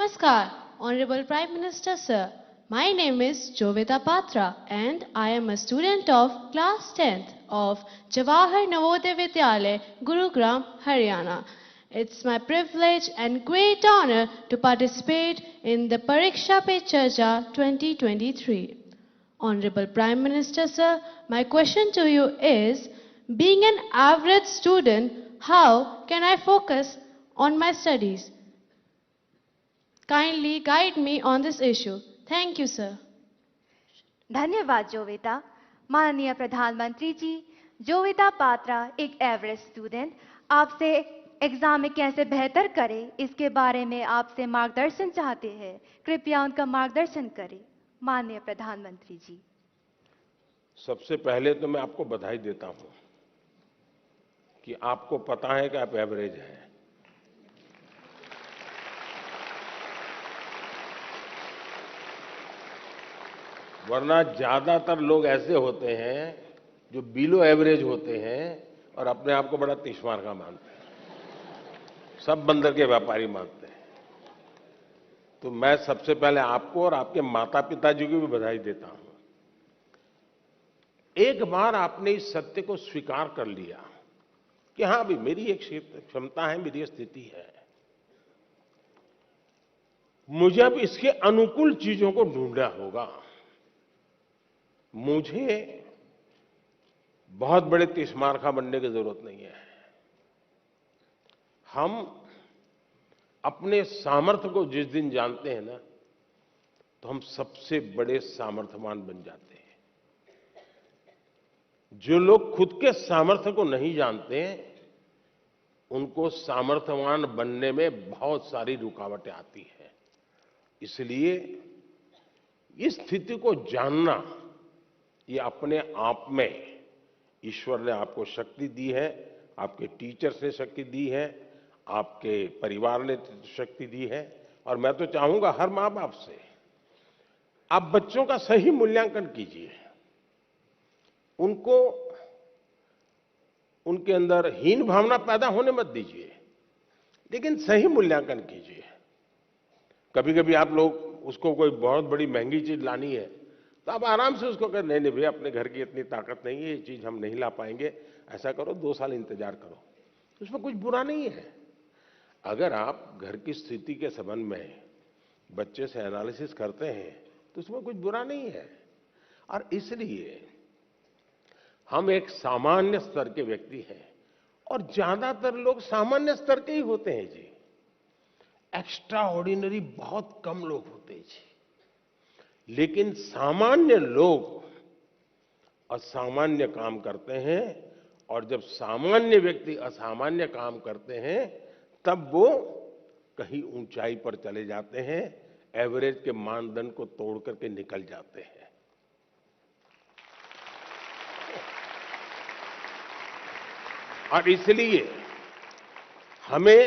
Namaskar, Honorable Prime Minister Sir. My name is Jovita Patra and I am a student of class 10th of Jawahar Navodaya Vidyalaya, Gurugram, Haryana. It's my privilege and great honor to participate in the Pariksha Pe Charcha 2023. Honorable Prime Minister Sir, my question to you is, being an average student, how can I focus on my studies? Kindly guide me on this issue. Thank you, sir. धन्यवाद जोविता। माननीय प्रधानमंत्री जी, जोविता पात्रा एक average student आपसे exam में कैसे बेहतर करे इसके बारे में आपसे मार्गदर्शन चाहते हैं। कृपया उनका मार्गदर्शन करें। माननीय प्रधानमंत्री जी। सबसे पहले तो मैं आपको बधाई देता हूं कि आपको पता है कि आप एवरेज हैं। वरना ज्यादातर लोग ऐसे होते हैं जो बिलो एवरेज होते हैं और अपने आप को बड़ा तीसमार का मानते हैं, सब बंदर के व्यापारी मानते हैं। तो मैं सबसे पहले आपको और आपके माता पिता जी को भी बधाई देता हूं। एक बार आपने इस सत्य को स्वीकार कर लिया कि हां भी मेरी एक क्षमता है, मेरी स्थिति है, मुझे अब इसके अनुकूल चीजों को ढूंढना होगा। मुझे बहुत बड़े तीसमारखा बनने की जरूरत नहीं है। हम अपने सामर्थ्य को जिस दिन जानते हैं ना, तो हम सबसे बड़े सामर्थ्यवान बन जाते हैं। जो लोग खुद के सामर्थ्य को नहीं जानते हैं, उनको सामर्थ्यवान बनने में बहुत सारी रुकावटें आती हैं। इसलिए इस स्थिति को जानना, ये अपने आप में ईश्वर ने आपको शक्ति दी है, आपके टीचर्स ने शक्ति दी है, आपके परिवार ने शक्ति दी है। और मैं तो चाहूंगा हर मां बाप से, आप बच्चों का सही मूल्यांकन कीजिए। उनको उनके अंदर हीन भावना पैदा होने मत दीजिए, लेकिन सही मूल्यांकन कीजिए। कभी कभी आप लोग उसको कोई बहुत बड़ी महंगी चीज लानी है तो आप आराम से उसको कहें, नहीं भैया अपने घर की इतनी ताकत नहीं है, ये चीज हम नहीं ला पाएंगे, ऐसा करो 2 साल इंतजार करो। उसमें कुछ बुरा नहीं है। अगर आप घर की स्थिति के संबंध में बच्चे से एनालिसिस करते हैं तो उसमें कुछ बुरा नहीं है। और इसलिए हम एक सामान्य स्तर के व्यक्ति हैं और ज्यादातर लोग सामान्य स्तर के ही होते हैं जी। एक्स्ट्रा ऑर्डिनरी बहुत कम लोग होते हैं जी। लेकिन सामान्य लोग असामान्य काम करते हैं, और जब सामान्य व्यक्ति असामान्य काम करते हैं तब वो कहीं ऊंचाई पर चले जाते हैं, एवरेज के मानदंड को तोड़ करके निकल जाते हैं। और इसलिए हमें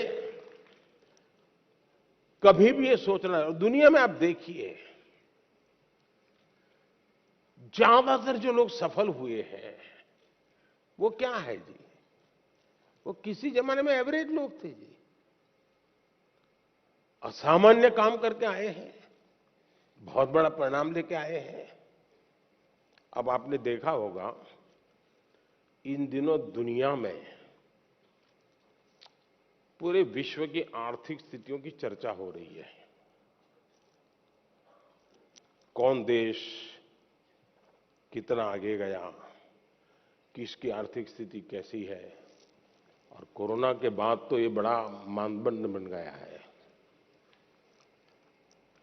कभी भी ये सोचना, दुनिया में आप देखिए ज्यादातर जो लोग सफल हुए हैं वो क्या है जी, वो किसी जमाने में एवरेज लोग थे जी, असामान्य काम करके आए हैं, बहुत बड़ा परिणाम लेके आए हैं। अब आपने देखा होगा इन दिनों दुनिया में पूरे विश्व की आर्थिक स्थितियों की चर्चा हो रही है। कौन देश कितना आगे गया, किसकी आर्थिक स्थिति कैसी है, और कोरोना के बाद तो ये बड़ा मानदंड बन गया है।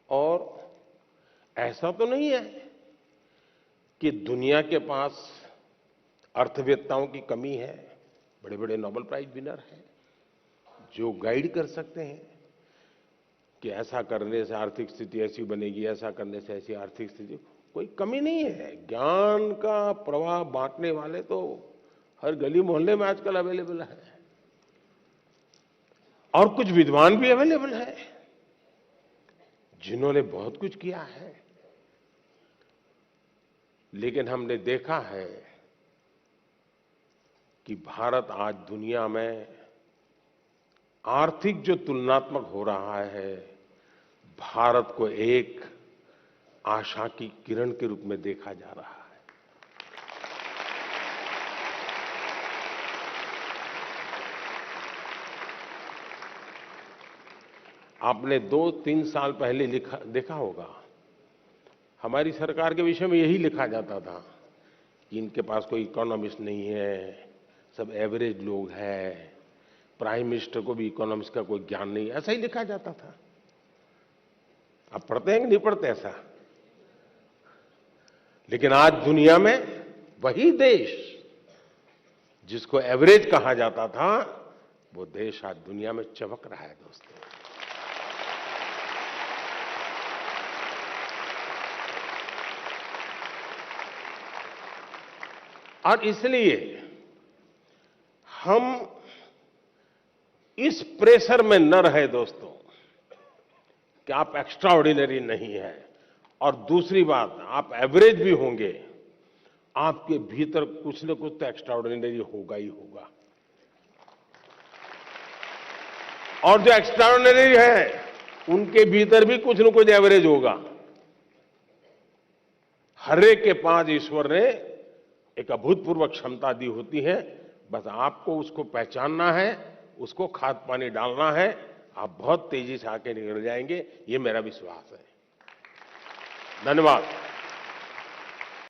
और ऐसा तो नहीं है कि दुनिया के पास अर्थवेत्ताओं की कमी है। बड़े बड़े नोबेल प्राइज विनर हैं जो गाइड कर सकते हैं कि ऐसा करने से आर्थिक स्थिति ऐसी बनेगी, ऐसा करने से ऐसी आर्थिक स्थिति। कोई कमी नहीं है। ज्ञान का प्रवाह बांटने वाले तो हर गली मोहल्ले में आजकल अवेलेबल है, और कुछ विद्वान भी अवेलेबल है जिन्होंने बहुत कुछ किया है। लेकिन हमने देखा है कि भारत आज दुनिया में आर्थिक जो तुलनात्मक हो रहा है, भारत को एक आशा की किरण के रूप में देखा जा रहा है। आपने 2-3 साल पहले देखा होगा, हमारी सरकार के विषय में यही लिखा जाता था कि इनके पास कोई इकोनॉमिस्ट नहीं है, सब एवरेज लोग हैं, प्राइम मिनिस्टर को भी इकोनॉमिक्स का कोई ज्ञान नहीं, ऐसा ही लिखा जाता था। आप पढ़ते हैं कि नहीं पढ़ते ऐसा? लेकिन आज दुनिया में वही देश जिसको एवरेज कहा जाता था, वो देश आज दुनिया में चमक रहा है दोस्तों। और इसलिए हम इस प्रेशर में न रहे दोस्तों कि आप एक्स्ट्रा ऑर्डिनरी नहीं है, और दूसरी बात, आप एवरेज भी होंगे, आपके भीतर कुछ न कुछ तो एक्स्ट्रा ऑर्डिनरी होगा ही होगा। और जो एक्स्ट्रा ऑर्डिनरी है उनके भीतर भी कुछ न कुछ एवरेज होगा। हर एक के पास ईश्वर ने एक अभूतपूर्व क्षमता दी होती है, बस आपको उसको पहचानना है, उसको खाद पानी डालना है, आप बहुत तेजी से आके निकल जाएंगे, ये मेरा विश्वास है। धन्यवाद।